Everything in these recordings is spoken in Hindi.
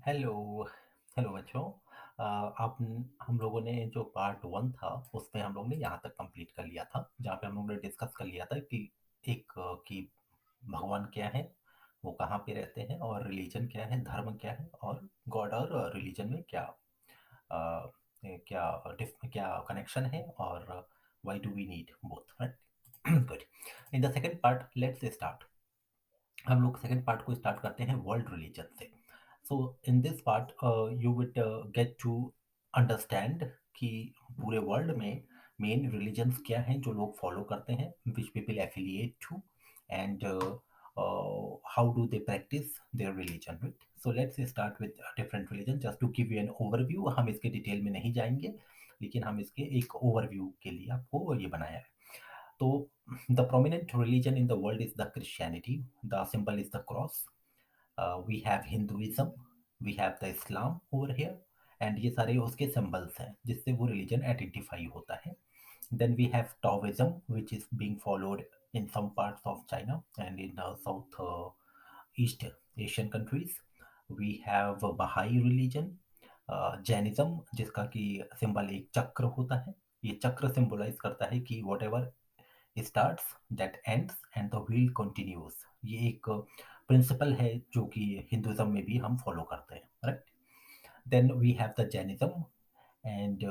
हेलो हेलो बच्चों। आप हम लोगों ने जो पार्ट वन था उसमें हम लोग ने यहाँ तक कंप्लीट कर लिया था जहाँ पे हम लोग ने डिस्कस कर लिया था कि कि भगवान क्या है, वो कहाँ पे रहते हैं, और रिलीजन क्या है, धर्म क्या है, और गॉड और रिलीजन में अ, क्या कनेक्शन है, और why do we need both, right. Good. In the second part let's start. हम लोग सेकंड पार्ट को स्टार्ट करते हैं वर्ल्ड रिलीजन से। So in this part you will get to understand कि पूरे वर्ल्ड में मेन रिलीजन्स क्या हैं जो लोग फॉलो करते हैं, which people affiliate to, and how do they practice their religion, right. So let's start with different religion just to give you an overview. हम इसके डिटेल में नहीं जाएंगे, लेकिन हम इसके एक ओवरव्यू के लिए आपको ये बनाया है। तो the prominent religion in the world is the Christianity. The symbol is the cross. We have Hinduism, we have the Islam over here, and ये सारे उसके symbols हैं जिससे वो religion identify होता है. Then we have Taoism, which is being followed in some parts of China and in the South East Asian countries. We have Baha'i religion, Jainism जिसका कि सिंबल एक चक्र होता है। ये चक्र सिंबलाइज करता है कि what ever starts that ends and the wheel continues. ये एक प्रिंसिपल है जो कि हिंदुज्म में भी हम फॉलो करते हैं, right. Then we have the Jainism, and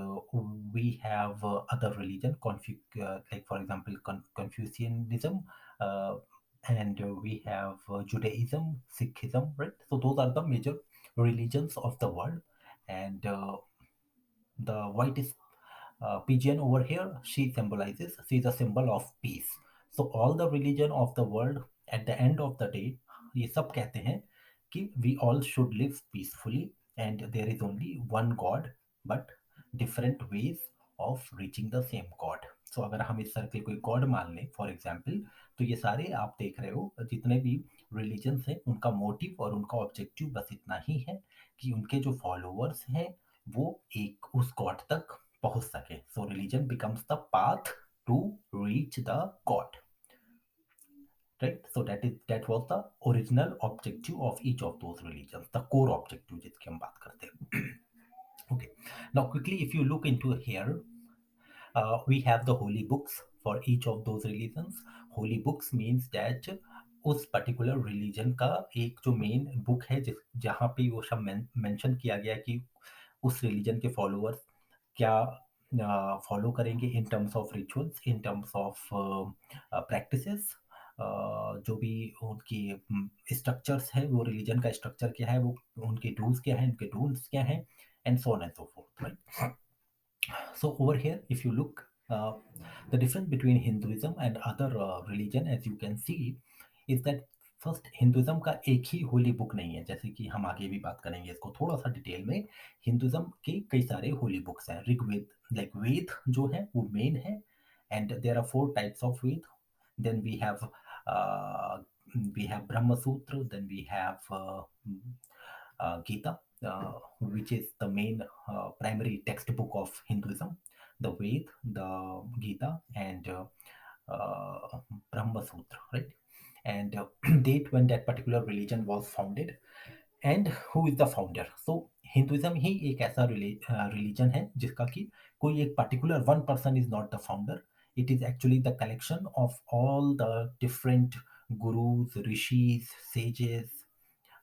we have other religion like for example Confucianism, uh, and we have Judaism, Sikhism, right. So those are the major religions of the world, and the white is pigeon over here, she is a symbol of peace. So all the religion of the world, at the end of the day, ये सब कहते हैं कि we all should live peacefully and there is only one God but different ways of reaching the same God. So अगर हम इस सर्कल को गॉड मान लें फॉर एग्जाम्पल, तो ये सारे आप देख रहे हो जितने भी रिलीजन्स हैं उनका मोटिव और उनका ऑब्जेक्टिव बस इतना ही है कि उनके जो फॉलोअर्स हैं वो एक उस गॉड तक पहुंच सके. So religion becomes the path to reach the god, right. So that was the original objective of each of those religion, the core objective जिसकी हम बात करते हैं. Okay, now quickly if you look into here, we have the holy books for each of those religions. Holy books means that उस पर्टिकुलर रिलीजन का एक जो मेन बुक है जिस जहाँ पे वो सब मेंशन किया गया कि उस रिलीजन के फॉलोअर्स क्या फॉलो करेंगे in terms of rituals, in terms of practices, जो भी उनकी स्ट्रक्चर्स है, वो रिलीजन का स्ट्रक्चर क्या है, वो उनके डूज क्या है, उनके डोंट्स क्या है, and so on and so fourth, right. So over here, if you look, the difference between Hinduism and other religion, as you can see, is that first Hinduism का एक ही होली बुक नहीं है, जैसे कि हम आगे भी बात करेंगे इसको थोड़ा सा डिटेल में. हिंदुज़म के कई सारे होली बुक्स हैं. ऋग्वेद, लाइक वेद जो है वो मेन है, and there are 4 types of Veda. Then we have Brahma Sutra, then we have Gita, which is the main primary textbook of Hinduism, the Ved, the Gita, and Brahma Sutra, right? And date when that particular religion was founded, and who is the founder. So Hinduism ही एक ऐसा रिलीजन है जिसका कि कोई एक particular one person is not the founder. It is actually the collection of all the different gurus, rishis, sages,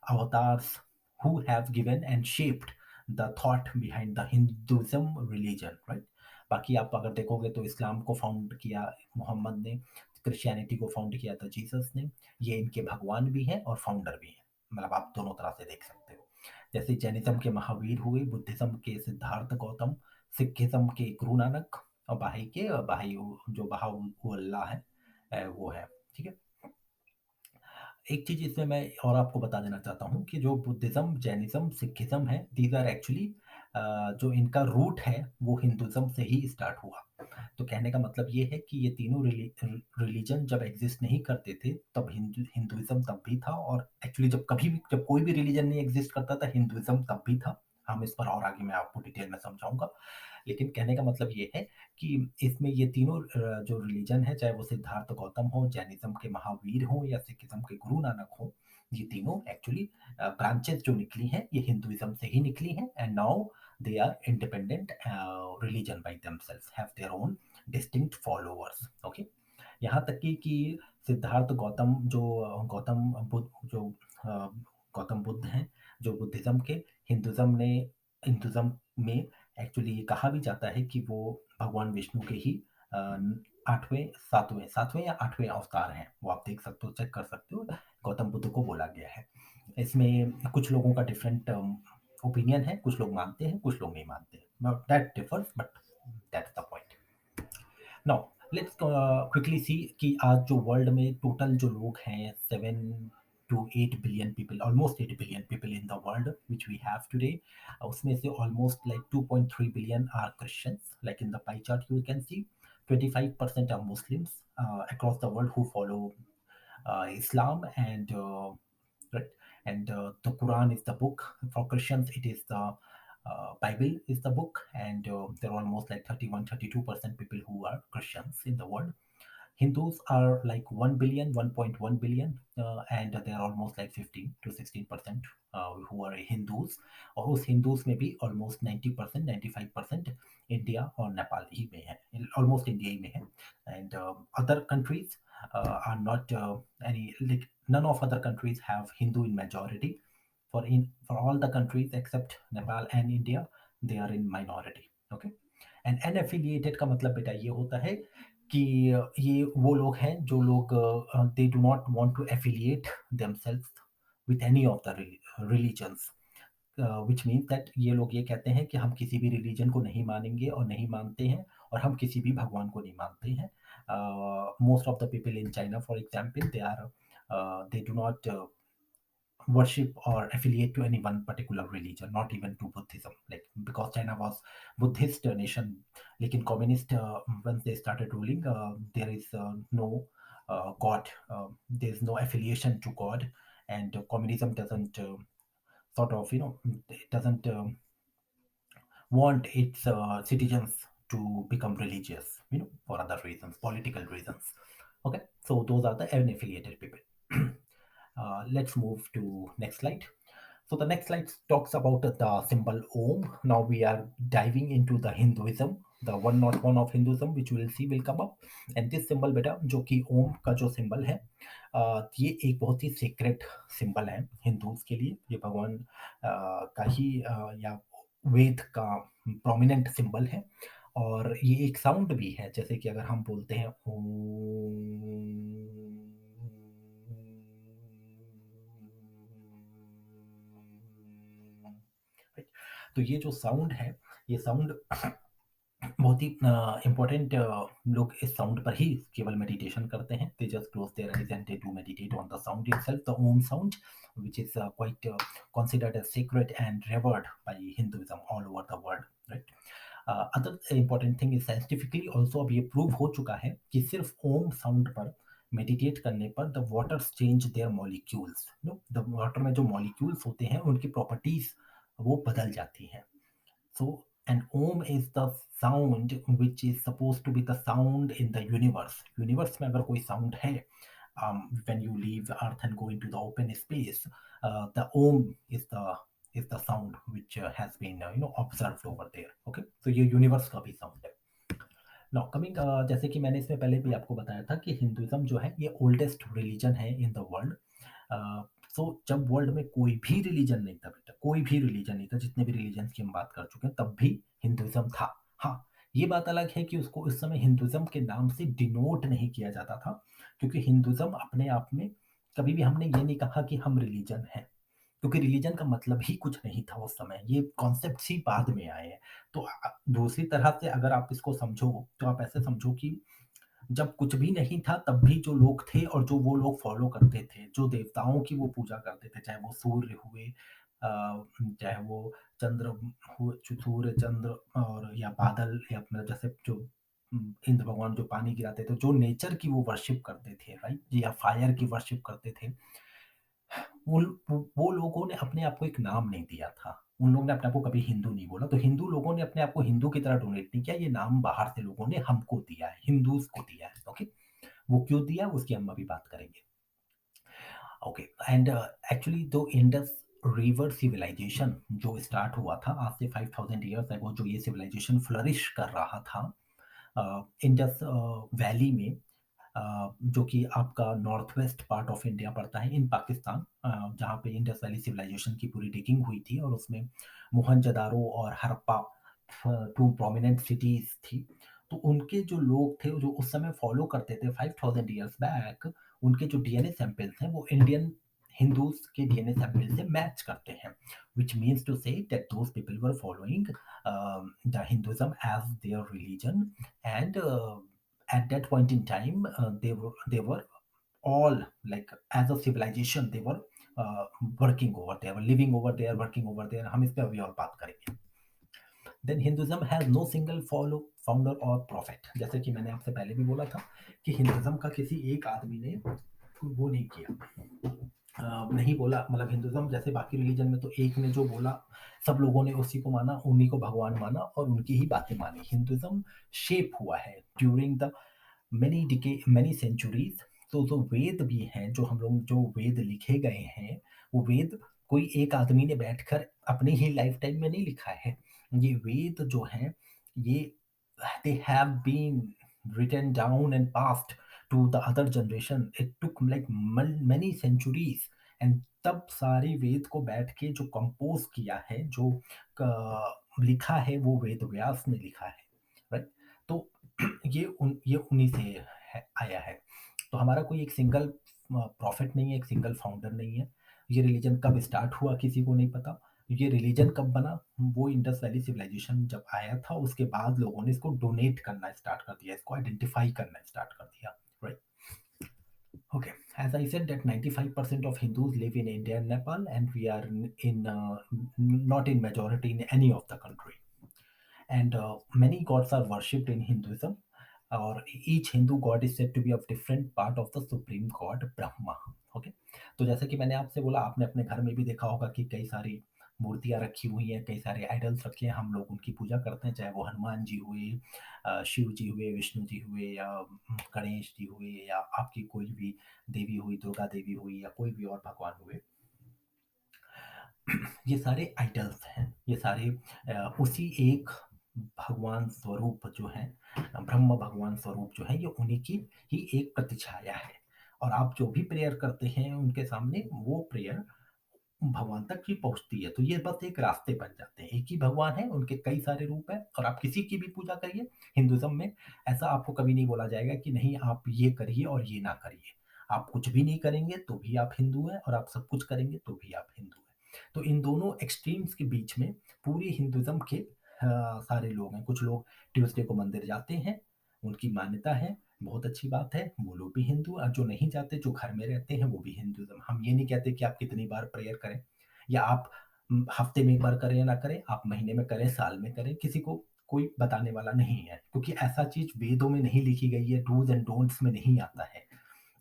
avatars who have given and shaped the thought behind the Hinduism religion, right? बाकी आप अगर देखोगे तो इस्लाम को फाउंड किया मोहम्मद ने, क्रिश्चियनिटी को फाउंड किया था जीसस ने. ये इनके भगवान भी हैं और फाउंडर भी हैं, मतलब आप दोनों तरह से देख सकते हो. जैसे जैनिज्म के महावीर हुए, बुद्धिज्म के सिद्धार्थ गौतम, सिखिज्म के गुरु नानक, और बाही जो बहाउल्लाह है, वो है, ठीक है. एक चीज इसमें मैं और आपको बता देना चाहता हूँ कि जो बुद्धिज्म, जैनिज्म, सिखिज्म है, दीज आर एक्चुअली जो इनका रूट है वो हिंदुज्म से ही स्टार्ट हुआ. तो कहने का मतलब ये है कि ये तीनों रिलीजन जब एग्जिस्ट नहीं करते थे तब हिंदुइज्म तब भी था, और एक्चुअली जब कोई भी रिलीजन नहीं एग्जिस्ट करता था हिंदुइज्म तब भी था. हम इस पर और आगे मैं आपको डिटेल में समझाऊंगा, लेकिन कहने का मतलब ये है कि इसमें ये तीनों जो रिलीजन है, चाहे वो सिद्धार्थ गौतम हो, जैनिज्म के महावीर हो, या सिखिज्म के गुरु नानक हो, ये तीनों एक्चुअली ब्रांचेस जो निकली हैं ये हिंदुइज्म से ही निकली हैं, and now they are independent religion by themselves, have their own distinct followers. Okay, यहाँ तक कि सिद्धार्थ गौतम जो गौतम बुद्ध जो अ, गौतम बुद्ध हैं, जो बुद्धिज़्म के, हिंदुइज़्म ने हिंदुइज़्म में एक्चुअली ये कहा भी जाता है कि वो भगवान विष्णु के ही अ, 8वें 7वें या 8वें अवतार हैं। वो आप देख सकते हो, चेक कर सकते हो, गौतम बुद्ध को बोला गया है। इसमें कुछ लोगों का डिफरेंट ओपिनियन है, कुछ लोग मानते हैं, कुछ लोग नहीं मानते। That differs, but that's the point. Now let's quickly see कि आज जो वर्ल्ड में टोटल जो लोग हैं 7 to 8 billion people, almost 8 billion people in the world which we have today, उसमें से almost like 2.3 billion are Christians. Like in the pie chart you can see 25% are Muslims across the world who follow Islam, and right, and the Quran is the book. For Christians it is the Bible is the book, and there are almost like 31-32% people who are Christians in the world. Hindus are like 1 billion, 1.1 billion, and they are almost like 15 to 16% who are Hindus. और उस Hindus में भी almost 90%, 95% India और नेपाल ही में है, almost India ही में है, and other countries are not any, like none of other countries have Hindu in majority. For all the countries except Nepal and India, they are in minority. Okay, and unaffiliated का मतलब बेटा ये होता है कि ये वो लोग हैं जो लोग they do not want to affiliate themselves with any of the religions, which means that ये लोग ये कहते हैं कि हम किसी भी रिलीजन को नहीं मानेंगे और नहीं मानते हैं, और हम किसी भी भगवान को नहीं मानते हैं। Most of the people in China for example they do not worship or affiliate to any one particular religion, not even to Buddhism. Like because China was Buddhist nation, like in communist, once they started ruling, there is no God, there is no affiliation to God, and communism doesn't sort of, it doesn't want its citizens to become religious, for other reasons, political reasons. Okay, so those are the unaffiliated people. Let's move to next slide. So the next slide talks about the symbol Om. Now we are diving into the Hinduism, the 101 of Hinduism, which we will see will come up. And this symbol बेटा जो कि ओम का जो सिंबल है, ये एक बहुत ही सीक्रेट सिंबल है हिंदूज के लिए। ये भगवान का ही या वेद का प्रोमिनेंट सिंबल है, और ये एक साउंड भी है। जैसे कि अगर हम बोलते हैं ओम, तो ये जो साउंड है, ये साउंड बहुत ही इम्पोर्टेंट, लोग इस साउंड पर ही केवल मेडिटेशन करते हैं। They just close their eyes and they do meditate on the sound itself, the Om sound, which is quite considered as sacred and revered by Hinduism all over the world, right? Other important thing is scientifically also अब ये प्रूव हो चुका है कि सिर्फ ओम साउंड पर मेडिटेट करने पर the waters change their molecules, the water में जो मॉलिक्यूल्स होते हैं उनकी प्रॉपर्टीज वो बदल जाती हैं। So an ohm is the sound which is supposed to be the sound in the universe. Universe में अगर कोई sound है, when you leave Earth and go into the open space, the ohm is the sound which has been observed over there. Okay, तो ये universe का भी sound है। Now coming, जैसे कि मैंने इसमें पहले भी आपको बताया था कि हिंदुइज्म जो है ये ओल्डेस्ट रिलीजन है इन द वर्ल्ड। सो जब वर्ल्ड में कोई भी रिलीजन नहीं था बेटा, कोई भी रिलीजन नहीं था, जितने भी रिलीजन की हम बात कर चुके हैं तब भी हिंदुइज्म था। हाँ, ये बात अलग है कि उसको इस समय हिंदुइज्म के नाम से डिनोट नहीं किया जाता था, क्योंकि हिंदुइज्म अपने आप में कभी भी हमने ये नहीं कहा कि हम रिलीजन हैं, क्योंकि रिलीजन का मतलब ही कुछ नहीं था उस समय, ये कॉन्सेप्ट ही बाद में आए हैं। तो दूसरी तरह से अगर आप इसको समझो तो आप ऐसे समझो कि जब कुछ भी नहीं था तब भी जो लोग थे और जो वो लोग फॉलो करते थे, जो देवताओं की वो पूजा करते थे, चाहे वो सूर्य हुए, चाहे वो चंद्र हुए, सूर्य चंद्र, और या बादल, या अपना जैसे जो इंद्र भगवान जो पानी गिराते थे, जो नेचर की वो वर्शिप करते थे, राइट, या फायर की वर्शिप करते थे, वो लोगों ने अपने आप को एक नाम नहीं दिया था। उन लोगों ने अपने आप को कभी हिंदू नहीं बोला। तो हिंदू लोगों ने अपने आप को हिंदू की तरह डोनेट नहीं किया, ये नाम बाहर से लोगों ने हमको दिया है, हिंदूज़ को दिया है। ओके? वो क्यों दिया उसकी हम अभी बात करेंगे। ओके एंड एक्चुअली जो इंडस रिवर सिविलाइजेशन जो स्टार्ट हुआ था आज से 5000 ईयर्स अगो, जो ये सिविलाइजेशन फ्लरिश कर रहा था इंडस वैली में, जो कि आपका north west part of India पड़ता है इन पाकिस्तान, जहाँ पे इंडस वैली सिविलाइजेशन की पूरी डिगिंग हुई थी और उसमें मोहनजोदारो और हड़प्पा टू प्रोमिनेंट सिटीज थी। तो उनके जो लोग थे जो उस समय फॉलो करते थे 5000 ईयर्स बैक, उनके जो डीएनए सैंपल्स हैं वो इंडियन हिंदूज के डीएनए सैंपल से मैच करते हैं, which means to say that those people were following the Hinduism as their religion, and at that point in time they were all like as a civilization they were working over there, living over there, working over there। हम इस पे अभी और बात करेंगे। Then Hinduism has no single follow founder और प्रॉफिट। जैसे कि मैंने आपसे पहले भी बोला था कि हिंदुइज्म का किसी एक आदमी ने वो नहीं किया, नहीं बोला। मतलब हिंदुइज्म जैसे बाकी रिलीजन में तो एक ने जो बोला सब लोगों ने उसी को माना, उन्हीं को भगवान माना और उनकी ही बातें मानी। हिंदुइज्म शेप हुआ है ड्यूरिंग द मेनी सेंचुरीज। तो जो वेद भी हैं, जो हम लोग जो वेद लिखे गए हैं, वो वेद कोई एक आदमी ने बैठकर अपनी ही लाइफ टाइम में नहीं लिखा है। ये वेद जो हैं ये they have been written down and passed to the other generation। it took like many centuries। and तब सारी वेद को बैठ के जो कंपोज किया है, जो लिखा है, वो वेद व्यास ने लिखा है, राइट। तो ये उन्हीं से आया है। तो हमारा कोई एक सिंगल प्रॉफिट नहीं है, एक सिंगल फाउंडर नहीं है। ये रिलीजन कब स्टार्ट हुआ किसी को नहीं पता। ये रिलीजन कब बना, वो इंडस वैली सिविलाइजेशन जब आया था उसके बाद लोगों ने इसको डोनेट करना स्टार्ट कर दिया, इसको आइडेंटिफाई करना स्टार्ट कर दिया, right. Okay, as I said that 95% of Hindus live in India and Nepal, and we are in not in majority in any of the country। And many gods are worshipped in Hinduism, or each Hindu god is said to be of different part of the supreme god Brahma। Okay, तो जैसे कि मैंने आपसे बोला, आपने अपने घर में भी देखा होगा कि कई सारी मूर्तियाँ रखी हुई हैं, कई सारे आइडल्स रखे हैं, हम लोग उनकी पूजा करते हैं, चाहे वो हनुमान जी हुए, शिव जी हुए, विष्णु जी हुए, या गणेश जी हुए, या आपकी कोई भी देवी हुई, दुर्गा देवी हुई, या कोई भी और भगवान हुए। ये सारे आइडल्स हैं, ये सारे उसी एक भगवान स्वरूप जो है, ब्रह्म भगवान स्वरूप जो है, ये उन्हीं की ही एक प्रतिछाया है। और आप जो भी प्रेयर करते हैं उनके सामने, वो प्रेयर भगवान तक ही पहुंचती है। तो ये बस एक रास्ते बन जाते हैं। एक ही भगवान है, उनके कई सारे रूप हैं, और आप किसी की भी पूजा करिए हिंदुइज्म में, ऐसा आपको कभी नहीं बोला जाएगा कि नहीं आप ये करिए और ये ना करिए। आप कुछ भी नहीं करेंगे तो भी आप हिंदू हैं, और आप सब कुछ करेंगे तो भी आप हिंदू हैं। तो इन दोनों एक्सट्रीम्स के बीच में पूरी हिंदुइज्म के सारे लोग हैं। कुछ लोग ट्यूसडे को मंदिर जाते हैं, उनकी मान्यता है, बहुत अच्छी बात है, वो लोग भी हिंदू। और जो नहीं जाते, जो घर में रहते हैं, वो भी हिंदुइज्म। हम ये नहीं कहते कि आप कितनी बार प्रेयर करें, या आप हफ्ते में एक बार करें या ना करें, आप महीने में करें, साल में करें, किसी को कोई बताने वाला नहीं है, क्योंकि ऐसा चीज वेदों में नहीं लिखी गई है, डूज एंड डोंट्स में नहीं आता है।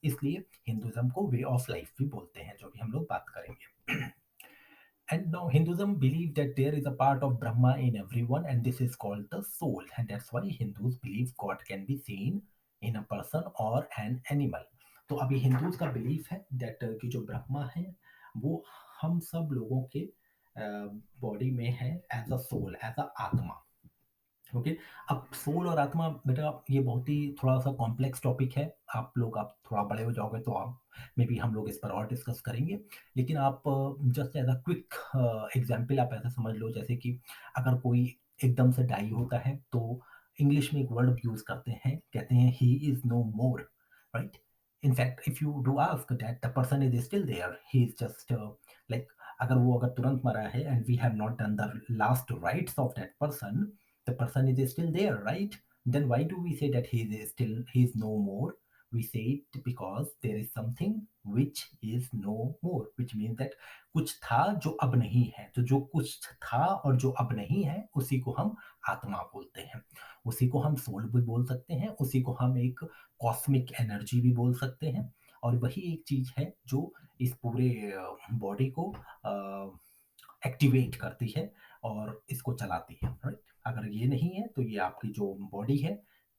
इसलिए हिंदुइज्म को वे ऑफ लाइफ भी बोलते हैं, जो भी हम लोग बात करेंगे। And now Hinduism believe that there is a part of Brahma in everyone, and this is called the soul, and that's why Hindus believe God can be seen in a person or an animal। तो अभी हिंदूज का बिलीफ है दैट कि जो ब्रह्मा है वो हम सब लोगों के बॉडी में है, as a soul, as a atma. Okay, अब सोल और आत्मा बेटा ये बहुत ही थोड़ा सा कॉम्प्लेक्स टॉपिक है। आप थोड़ा बड़े हो जाओगे तो आप मे बी हम लोग इस पर और डिस्कस करेंगे। लेकिन आप just as a quick example आप ऐसा समझ लो, जैसे कि अगर कोई एकदम से डाई होता है तो इंग्लिश में एक वर्ड यूज करते हैं, कहते हैं he is no more, right. In fact if you do ask that the person is still there, he is just like, अगर तुरंत मरा है and we have not done the last rites of that person, the person is still there, right? Then why do we say that he is no more? We say it because there is something which is no more, which means that कुछ था जो अब नहीं है। तो जो कुछ था और जो अब नहीं है, उसी को हम आत्मा बोलते हैं, उसी को हम सोल भी बोल सकते हैं, उसी को हम एक कॉस्मिक एनर्जी भी बोल सकते हैं। और वही एक चीज है जो इस पूरे बॉडी को एक्टिवेट करती है और इसको चलाती है, राइट। अगर ये नहीं है तो ये आपकी जो बॉडी है,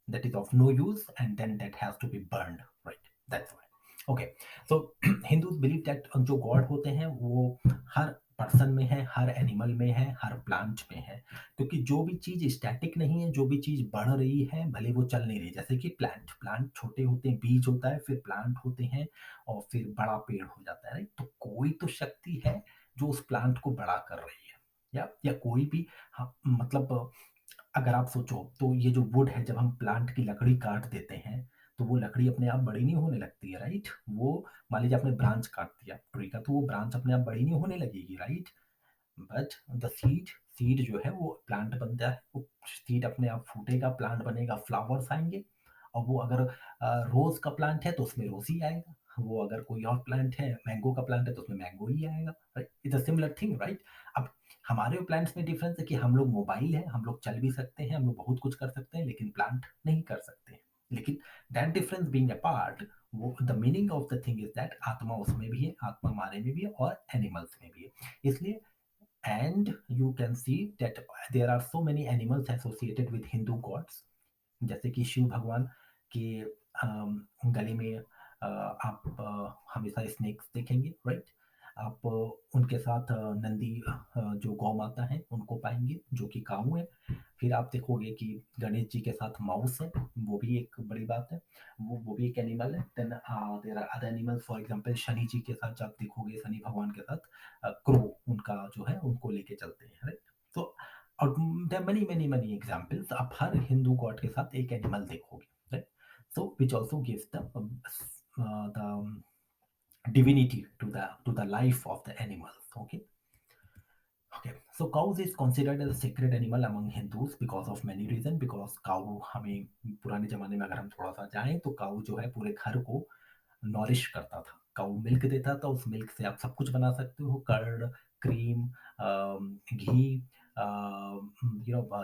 that is of no use, and then that has to be burned, right. That's why. Okay, so Hindus believe that जो गॉड होते हैं वो हर पर्सन में है, हर एनिमल में है, हर प्लांट में है, क्योंकि जो भी चीज़ स्टैटिक नहीं है, जो भी चीज़ बढ़ रही है, भले वो चल नहीं रही, जैसे कि प्लांट प्लांट छोटे होते हैं, बीज होता है, फिर प्लांट होते हैं और फिर बड़ा पेड़ हो जाता है, राइट? तो कोई तो शक्ति है जो उस प्लांट को बड़ा कर रही है, या कोई भी, हाँ, मतलब अगर आप सोचो तो ये जो वुड है, जब हम प्लांट की लकड़ी काट देते हैं तो वो लकड़ी अपने आप बड़ी नहीं होने लगती है, राइट? वो मान लीजिए आपने ब्रांच काट दिया ट्री का, तो वो ब्रांच अपने आप बड़ी नहीं होने लगेगी, right? But the seed, seed जो है वो प्लांट बनता है, वो सीड अपने आप फूटेगा, प्लांट बनेगा, फ्लावर्स आएंगे। और वो अगर रोज का प्लांट है तो उसमें रोज ही आएगा, वो अगर कोई और प्लांट है, मैंगो का प्लांट है तो उसमें मैंगो ही आएगा, right? It's a similar thing, right? अब हमारे प्लांट्स में डिफरेंस है कि हम लोग मोबाइल है, हम लोग चल भी सकते हैं, हम लोग बहुत कुछ कर सकते हैं, लेकिन प्लांट नहीं कर सकते। लेकिन दैट डिफरेंस बीइंग अपार्ट, वो the meaning of the thing is that आत्मा उसमें भी है, आत्मा हमारे में भी है और एनिमल्स में भी है। इसलिए, and you can see that there are so many animals associated with Hindu gods, जैसे कि शिव भगवान के गले में आप हमेशा स्नेक्स देखेंगे, राइट? आप उनके साथ नंदी, जो गौ माता है उनको पाएंगे जो कि काऊ है। फिर आप देखोगे कि गणेश जी के साथ माउस है, वो भी एक बड़ी बात है, वो भी एक एनिमल है। Then there are other animals, for example Shani ji के साथ जब देखोगे, शनि भगवान के साथ क्रो, उनका जो है उनको लेके चलते हैं, राइट? तो और there many many many examples, आप हर हिंदू गॉड के साथ एक एनिमल देखोगे, right? So which also gives the divinity to the life of the animals, okay? Okay, so cows is considered as a sacred animal among Hindus because of many reasons. Because cow, हमें पुराने जमाने में अगर हम थोड़ा सा जाएं तो काऊ जो है पूरे घर को नॉरिश करता था। काऊ मिल्क देता था, उस मिल्क से आप सब कुछ बना सकते हो, curd, cream, ghee,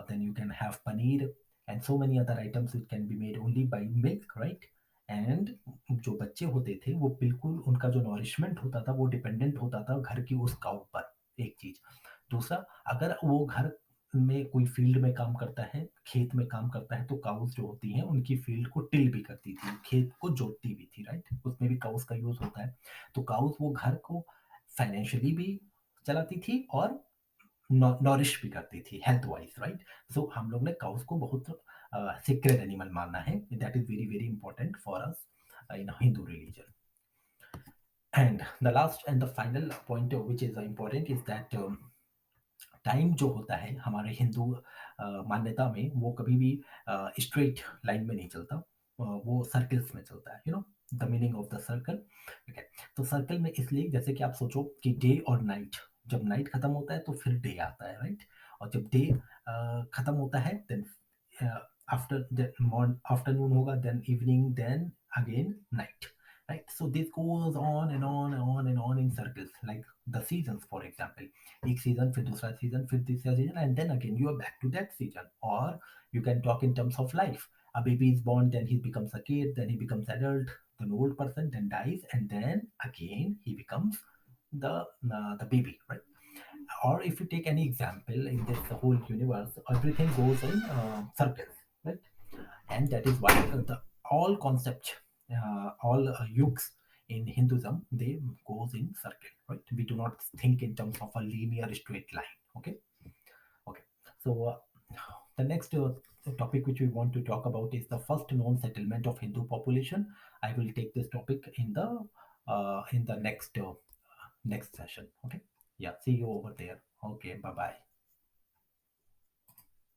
then you can have paneer and so many other items which can be made only by milk, right? And जो बच्चे होते थे वो बिल्कुल, उनका जो नॉरिशमेंट होता था वो डिपेंडेंट होता था घर की उस काऊ पर, एक चीज। दूसरा, अगर वो घर में कोई फील्ड में काम करता है, खेत में काम करता है, तो काउस जो होती हैं उनकी फील्ड को टिल भी करती थी, खेत को जोतती भी थी, राइट? उसमें भी काउस का यूज होता है। तो काउस वो घर को फाइनेंशियली भी चलाती थी और नॉरिश भी करती थी हेल्थ वाइज, राइट? सो हम लोग ने काउस को बहुत सीक्रेट एनिमल माना है, that is very very important for us in Hindu religion. And the last and the final point which is important is that time जो होता है हमारे हिंदू मान्यता में, वो कभी भी स्ट्रेट लाइन में नहीं चलता, वो सर्कल्स में चलता है, you know the meaning of the circle. ठीक है, तो सर्कल में इसलिए, जैसे कि आप सोचो कि डे और नाइट, जब नाइट खत्म होता है तो फिर डे आता है, राइट? और जब डे खत्म होता है, देन आफ्टर आफ्टरनून होगा, then evening, then again night, right? So this goes on and on and on and on in circles, like the seasons, for example. एक सीजन, फिर दूसरा सीजन, फिर तीसरा season, and then again you are back to that season. Or you can talk in terms of life. A baby is born, then he becomes a kid, then he becomes adult, then old person, then dies, and then again he becomes the baby, right? Or if you take any example in this whole universe, everything goes in circles, right? And that is why the all concept, all yugs in Hinduism, they goes in circle, right? We do not think in terms of a linear straight line. Okay, okay. So the next topic which we want to talk about is the first known settlement of Hindu population. I will take this topic in the next next session. Okay. Yeah. See you over there. Okay. Bye bye.